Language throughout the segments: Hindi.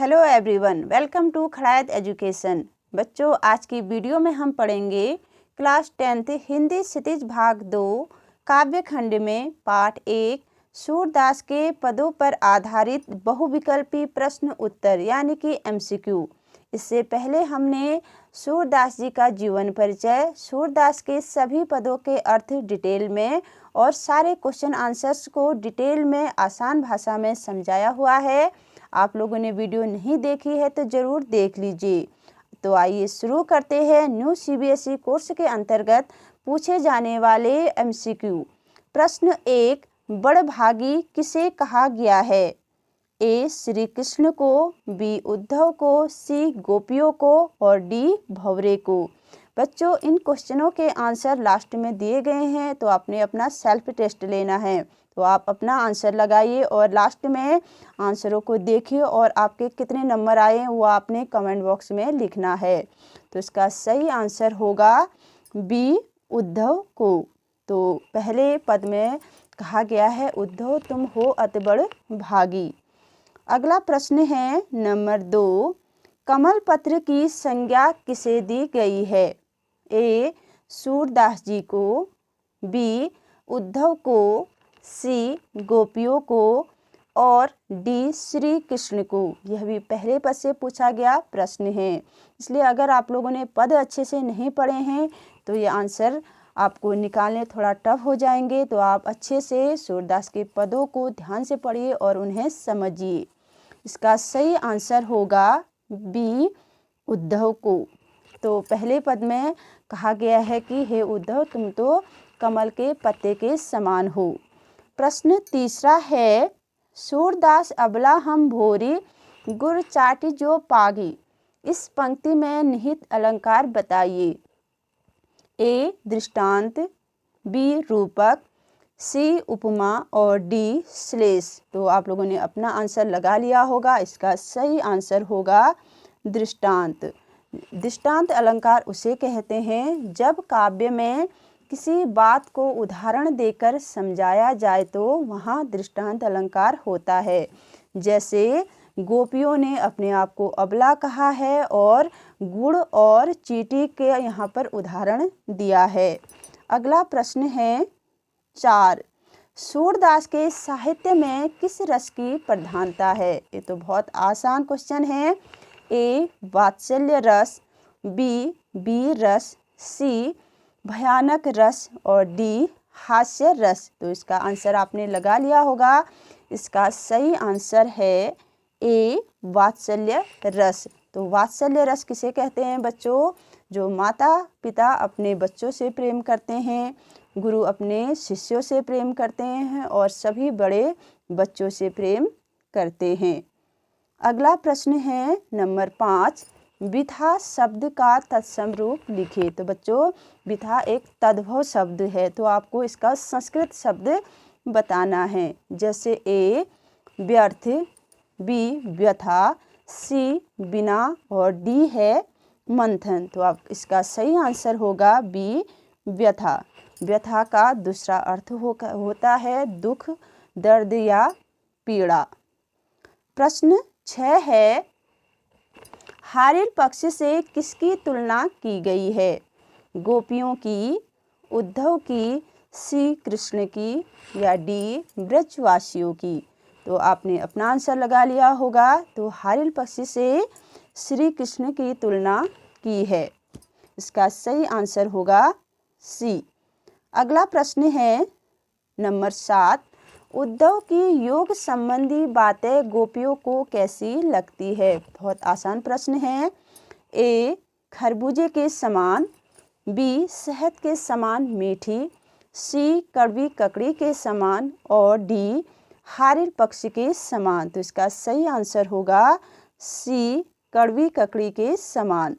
Hello everyone, welcome to Khadayat education. बच्चों, आज की वीडियो में हम पढ़ेंगे क्लास 10th हिंदी क्षितिज भाग 2 काव्य खंड में पाठ 1 सूरदास के पदों पर आधारित बहुविकल्पी प्रश्न उत्तर यानी कि MCQ। इससे पहले हमने सूरदास जी का जीवन परिचय, सूरदास के सभी पदों के अर्थ डिटेल में और सारे क्वेश्चन आंसर्स को डिटेल में आसान भाषा में समझाया हुआ है। आप लोगों ने वीडियो नहीं देखी है तो ज़रूर देख लीजिए। तो आइए शुरू करते हैं न्यू CBSE कोर्स के अंतर्गत पूछे जाने वाले MCQ। प्रश्न 1, बड़भागी किसे कहा गया है? A श्री कृष्ण को, B उद्धव को, C गोपियों को और D भंवरे को। बच्चों, इन क्वेश्चनों के आंसर लास्ट में दिए गए हैं, तो आपने अपना सेल्फ टेस्ट लेना है। तो आप अपना आंसर लगाइए और लास्ट में आंसरों को देखिए और आपके कितने नंबर आए वो आपने कमेंट बॉक्स में लिखना है। तो इसका सही आंसर होगा B उद्धव को। तो पहले पद में कहा गया है उद्धव तुम हो अति बड़ भागी। अगला प्रश्न है नंबर 2, कमल पत्र की संज्ञा किसे दी गई है? A सूरदास जी को, B उद्धव को, C गोपियों को और D श्री कृष्ण को। यह भी पहले पद से पूछा गया प्रश्न है, इसलिए अगर आप लोगों ने पद अच्छे से नहीं पढ़े हैं तो ये आंसर आपको निकालने थोड़ा टफ हो जाएंगे। तो आप अच्छे से सूरदास के पदों को ध्यान से पढ़िए और उन्हें समझिए। इसका सही आंसर होगा B उद्धव को। तो पहले पद में कहा गया है कि हे उद्धव तुम तो कमल के पत्ते के समान हो। प्रश्न तीसरा है, सूरदास अबला हम भोरी गुर चाटी जो पागी। इस पंक्ति में निहित अलंकार बताइए। A दृष्टांत, B रूपक, C उपमा और D श्लेष। तो आप लोगों ने अपना आंसर लगा लिया होगा। इसका सही आंसर होगा दृष्टांत। दृष्टांत अलंकार उसे कहते हैं जब काव्य में किसी बात को उदाहरण देकर समझाया जाए तो वहाँ दृष्टांत अलंकार होता है। जैसे गोपियों ने अपने आप को अबला कहा है और गुड़ और चींटी के यहाँ पर उदाहरण दिया है। अगला प्रश्न है 4, सूरदास के साहित्य में किस रस की प्रधानता है? ये तो बहुत आसान क्वेश्चन है। A वात्सल्य रस, B वीर रस, C भयानक रस और D हास्य रस। तो इसका आंसर आपने लगा लिया होगा। इसका सही आंसर है A वात्सल्य रस। तो वात्सल्य रस किसे कहते हैं बच्चों? जो माता पिता अपने बच्चों से प्रेम करते हैं, गुरु अपने शिष्यों से प्रेम करते हैं और सभी बड़े बच्चों से प्रेम करते हैं। अगला प्रश्न है नंबर 5, विथा शब्द का तत्सम रूप लिखे। तो बच्चों, विथा एक तद्भव शब्द है, तो आपको इसका संस्कृत शब्द बताना है। जैसे A व्यर्थ, B व्यथा, C बिना और D है मंथन। तो आप इसका सही आंसर होगा B व्यथा। व्यथा का दूसरा अर्थ होता है दुख, दर्द या पीड़ा। प्रश्न 6 है, हारिर पक्ष से किसकी तुलना की गई है? गोपियों की, उद्धव की, C कृष्ण की या D ब्रजवासियों की। तो आपने अपना आंसर लगा लिया होगा। तो हारिर पक्ष से श्री कृष्ण की तुलना की है। इसका सही आंसर होगा C। अगला प्रश्न है नंबर 7, उद्धव की योग संबंधी बातें गोपियों को कैसी लगती है? बहुत आसान प्रश्न है। A खरबूजे के समान, B शहद के समान मीठी, C कड़वी ककड़ी के समान और D हारिर पक्ष के समान। तो इसका सही आंसर होगा C कड़वी ककड़ी के समान।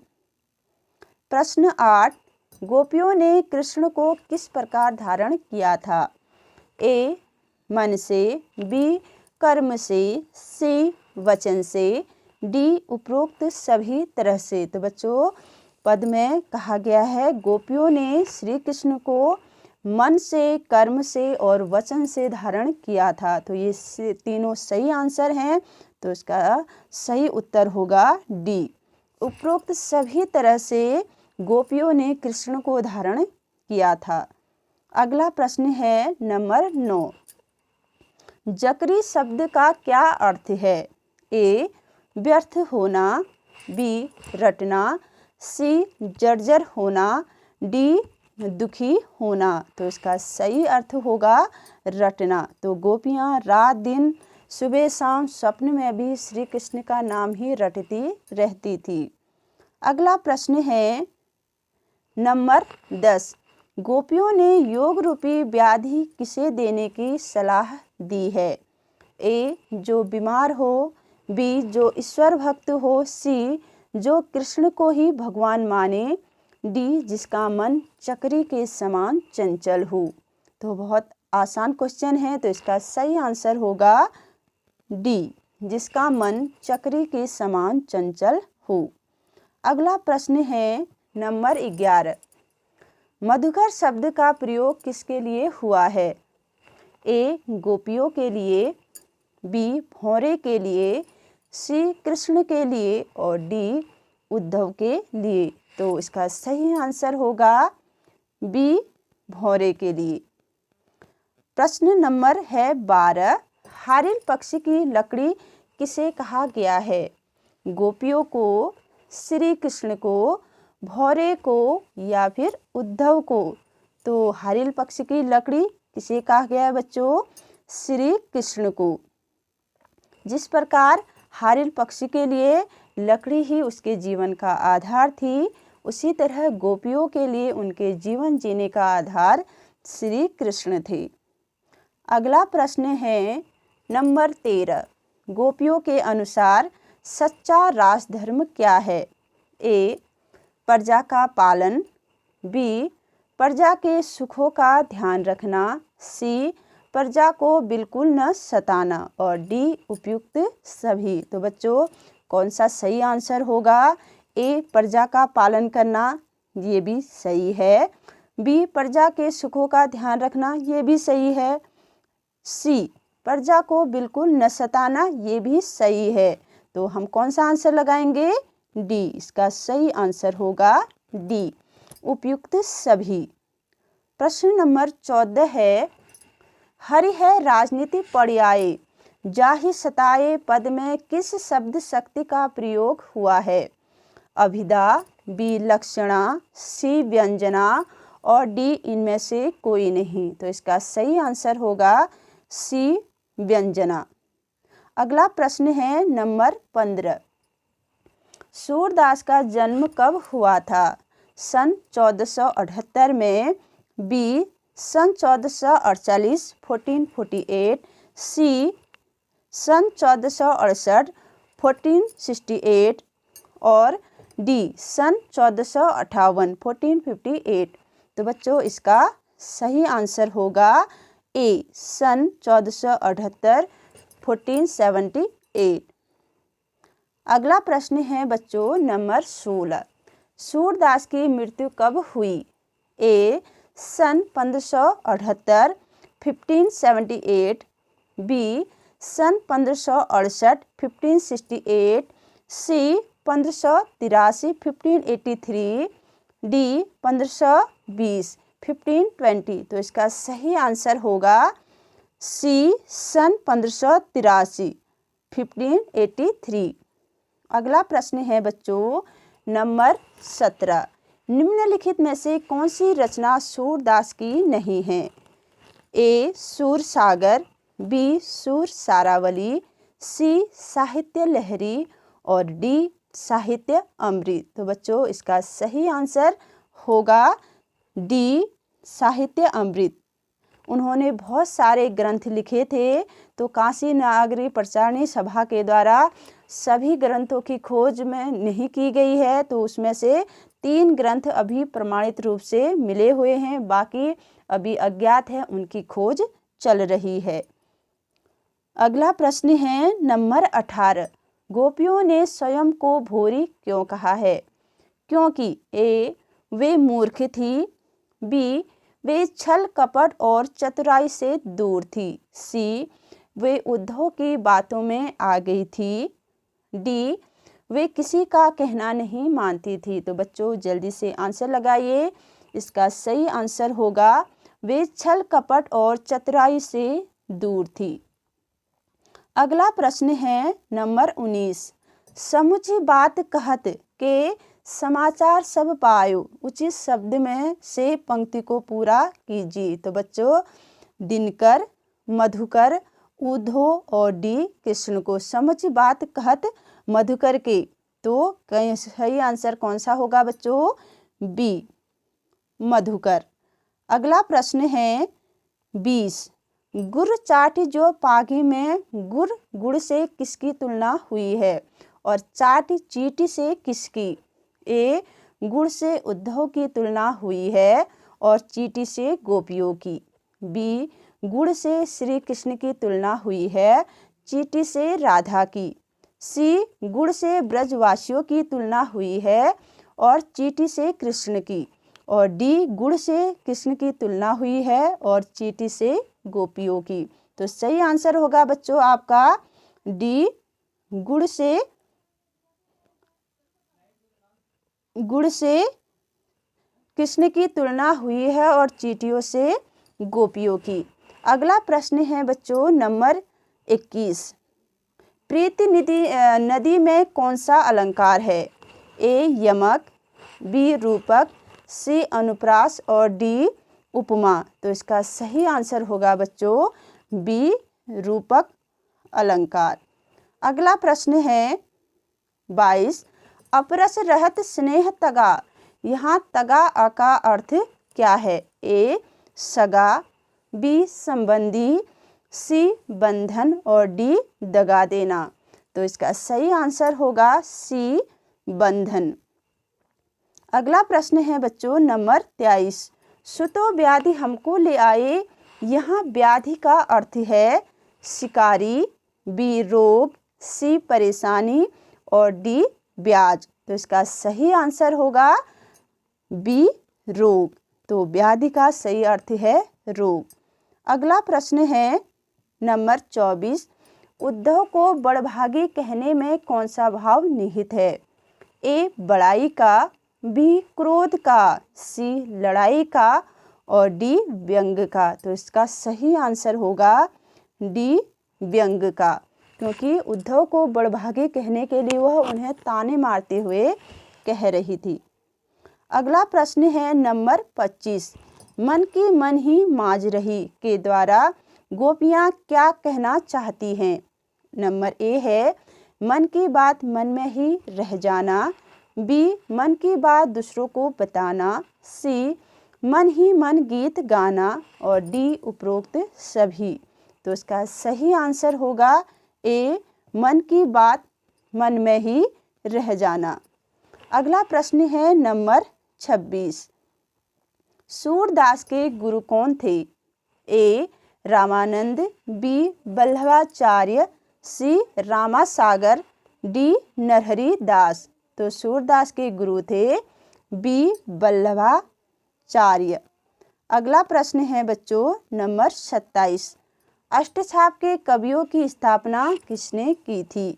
प्रश्न 8, गोपियों ने कृष्ण को किस प्रकार धारण किया था? A मन से, B कर्म से, C वचन से, D उपरोक्त सभी तरह से। तो बच्चों, पद में कहा गया है गोपियों ने श्री कृष्ण को मन से, कर्म से और वचन से धारण किया था। तो ये तीनों सही आंसर हैं। तो इसका सही उत्तर होगा डी। उपरोक्त सभी तरह से गोपियों ने कृष्ण को धारण किया था। अगला प्रश्न है नंबर 9। जकरी शब्द का क्या अर्थ है? ए व्यर्थ होना, बी रटना, सी जर्जर होना, डी दुखी होना। तो इसका सही अर्थ होगा रटना। तो गोपियाँ रात दिन सुबह शाम स्वप्न में भी श्री कृष्ण का नाम ही रटती रहती थी। अगला प्रश्न है नंबर 10। गोपियों ने योग रूपी व्याधि किसे देने की सलाह दी है? ए जो बीमार हो, बी जो ईश्वर भक्त हो, सी जो कृष्ण को ही भगवान माने, डी जिसका मन चक्री के समान चंचल हो। तो बहुत आसान क्वेश्चन है, तो इसका सही आंसर होगा डी जिसका मन चक्री के समान चंचल हो। अगला प्रश्न है नंबर 11। मधुकर शब्द का प्रयोग किसके लिए हुआ है? ए गोपियों के लिए, बी भौरे के लिए, सी कृष्ण के लिए और डी उद्धव के लिए। तो इसका सही आंसर होगा बी भौरे के लिए। प्रश्न नंबर है 12। हारिल पक्षी की लकड़ी किसे कहा गया है? गोपियों को, श्री कृष्ण को, भौरे को या फिर उद्धव को? तो हारिल पक्षी की लकड़ी किसे कहा गया है बच्चों? श्री कृष्ण को। जिस प्रकार हारिल पक्षी के लिए लकड़ी ही उसके जीवन का आधार थी, उसी तरह गोपियों के लिए उनके जीवन जीने का आधार श्री कृष्ण थे। अगला प्रश्न है नंबर 13। गोपियों के अनुसार सच्चा राजधर्म क्या है? ए प्रजा का पालन, बी प्रजा के सुखों का ध्यान रखना, सी प्रजा को बिल्कुल न सताना और डी उपयुक्त सभी। तो बच्चों कौन सा सही आंसर होगा? ए प्रजा का पालन करना, ये भी सही है। बी प्रजा के सुखों का ध्यान रखना, ये भी सही है। सी प्रजा को बिल्कुल न सताना, ये भी सही है। तो हम कौन सा आंसर लगाएंगे? डी। इसका सही आंसर होगा डी उपयुक्त सभी। प्रश्न नंबर 14 है। हरि है राजनीति पर्याय, जाहि सताए पद में किस शब्द शक्ति का प्रयोग हुआ है? अभिधा, बी लक्षणा, सी व्यंजना और डी इनमें से कोई नहीं। तो इसका सही आंसर होगा सी व्यंजना। अगला प्रश्न है नंबर 15। सूरदास का जन्म कब हुआ था? सन 1478 में, बी सन 1448 1448, सी सन 1468 1468 और डी सन 1458 1458। तो बच्चों इसका सही आंसर होगा ए सन 1478 1478। अगला प्रश्न है बच्चों नंबर 16। सूरदास की मृत्यु कब हुई? ए सन 1578 1578, बी सन 1568 1568, सी 1583 1583, डी 1520 1520। तो इसका सही आंसर होगा सी सन 1583 1583। अगला प्रश्न है बच्चों नंबर 17। निम्नलिखित में से कौन सी रचना सूरदास की नहीं है? ए सूर सागर, बी सूर सारावली, सी साहित्य लहरी और डी साहित्य अमृत। तो बच्चों इसका सही आंसर होगा डी साहित्य अमृत। उन्होंने बहुत सारे ग्रंथ लिखे थे, तो काशी नागरी प्रचारणी सभा के द्वारा सभी ग्रंथों की खोज में नहीं की गई है, तो उसमें से 3 ग्रंथ अभी प्रमाणित रूप से मिले हुए हैं, बाकी अभी अज्ञात है, उनकी खोज चल रही है। अगला प्रश्न है नंबर 18। गोपियों ने स्वयं को भोरी क्यों कहा है? क्योंकि ए वे मूर्ख थी, बी वे छल कपट और चतुराई से दूर थी, सी वे उद्धव की बातों में आ गई थी। डी, वे किसी का कहना नहीं मानती थी। तो बच्चों जल्दी से आंसर लगाइए। इसका सही आंसर होगा वे छल कपट और चतुराई से दूर थी। अगला प्रश्न है नंबर 19। समुची बात कहत के समाचार सब पायो, उचित शब्द में से पंक्ति को पूरा कीजिए। तो बच्चों दिनकर, मधुकर, उद्धव और डी कृष्ण को समुची बात कहत मधुकर के। तो सही आंसर कौन सा होगा बच्चों? बी, मधुकर। अगला प्रश्न है 20। गुड़ चाट जो पागी में गुड़ से किसकी तुलना हुई है और चाट चीटी से किसकी? ए, गुड़ से उद्धव की तुलना हुई है और चीटी से गोपियों की। बी, गुड़ से श्री कृष्ण की तुलना हुई है, चीटी से राधा की। सी, गुड़ से ब्रजवासियों की तुलना हुई है और चीटी से कृष्ण की। और डी, गुड़ से कृष्ण की तुलना हुई है और चीटी से गोपियों की। तो सही आंसर होगा बच्चों आपका डी, गुड़ से कृष्ण की तुलना हुई है और चीटियों से गोपियों की। अगला प्रश्न है बच्चों नंबर 21। प्रीति नदी में कौन सा अलंकार है? ए, यमक, बी, रूपक, सी, अनुप्रास और डी, उपमा। तो इसका सही आंसर होगा बच्चों बी, रूपक अलंकार। अगला प्रश्न है 22। अपरस रहत स्नेह तगा, यहाँ तगा का अर्थ क्या है? ए, सगा, बी, संबंधी, सी, बंधन और डी, दगा देना। तो इसका सही आंसर होगा सी, बंधन। अगला प्रश्न है बच्चों नंबर 23। सुतो व्याधि हमको ले आए, यहाँ व्याधि का अर्थ है शिकारी, बी, रोग, सी, परेशानी और डी, ब्याज। तो इसका सही आंसर होगा बी, रोग। तो व्याधि का सही अर्थ है रोग। अगला प्रश्न है नंबर 24। उद्धव को बड़भागी कहने में कौन सा भाव निहित है? ए, बड़ाई का, बी, क्रोध का, सी, लड़ाई का और डी, व्यंग का। तो इसका सही आंसर होगा डी, व्यंग का, क्योंकि उद्धव को बड़भागी कहने के लिए वह उन्हें ताने मारते हुए कह रही थी। अगला प्रश्न है नंबर 25। मन की मन ही माज रही के द्वारा गोपियाँ क्या कहना चाहती हैं? नंबर ए है मन की बात मन में ही रह जाना, बी, मन की बात दूसरों को बताना, सी, मन ही मन गीत गाना और डी, उपरोक्त सभी। तो इसका सही आंसर होगा ए, मन की बात मन में ही रह जाना। अगला प्रश्न है नंबर 26। सूरदास के गुरु कौन थे? ए, रामानंद, बी, वल्लभाचार्य, सी, रामासागर, डी, नरहरि दास। तो सूरदास के गुरु थे बी, वल्लभाचार्य। अगला प्रश्न है बच्चों नंबर 27। अष्टछाप के कवियों की स्थापना किसने की थी?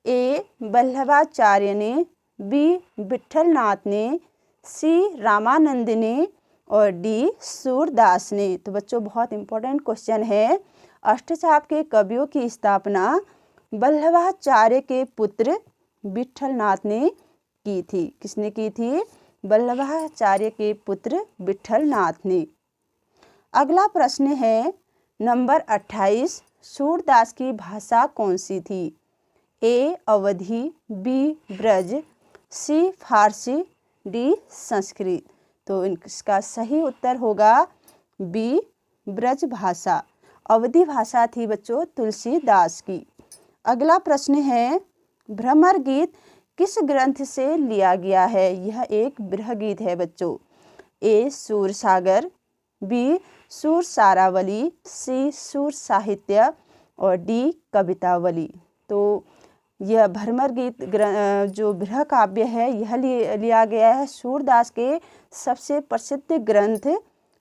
ए, वल्लभाचार्य ने, बी, विट्ठलनाथ ने, सी, रामानंद ने और डी, सूरदास ने। तो बच्चों बहुत इंपॉर्टेंट क्वेश्चन है। अष्टछाप के कवियों की स्थापना वल्लभाचार्य के पुत्र विट्ठलनाथ ने की थी। किसने की थी? वल्लभाचार्य के पुत्र विट्ठलनाथ ने। अगला प्रश्न है नंबर 28। सूरदास की भाषा कौन सी थी? ए, अवधी, बी, ब्रज, सी, फारसी, डी, संस्कृत। तो इसका सही उत्तर होगा बी, ब्रज भाषा। अवधी भाषा थी बच्चों तुलसीदास की। अगला प्रश्न है भ्रमर गीत किस ग्रंथ से लिया गया है? यह एक बृह गीत है बच्चों। ए, सूरसागर, बी, सूर सारावली, सी, सूर साहित्य और डी, कवितावली। तो यह भ्रमर गीत जो बृह काव्य है यह लिया गया है सूरदास के सबसे प्रसिद्ध ग्रंथ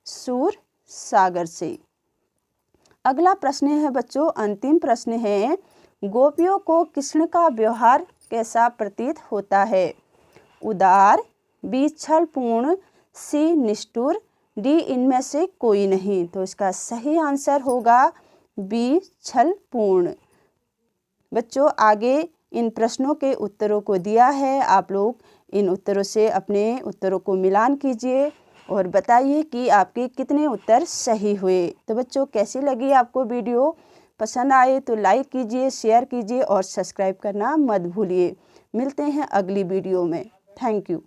सूर सागर से। अगला प्रश्न है बच्चों, अंतिम प्रश्न है, गोपियों को कृष्ण का व्यवहार कैसा प्रतीत होता है? उदार, बी छलपूर्ण, सी निष्ठुर, डी इनमें से कोई नहीं। तो इसका सही आंसर होगा बी छलपूर्ण। बच्चों आगे इन प्रश्नों के उत्तरों को दिया है, आप लोग इन उत्तरों से अपने उत्तरों को मिलान कीजिए और बताइए कि आपके कितने उत्तर सही हुए। तो बच्चों कैसी लगी आपको वीडियो? पसंद आए तो लाइक कीजिए, शेयर कीजिए और सब्सक्राइब करना मत भूलिए। मिलते हैं अगली वीडियो में। Thank you.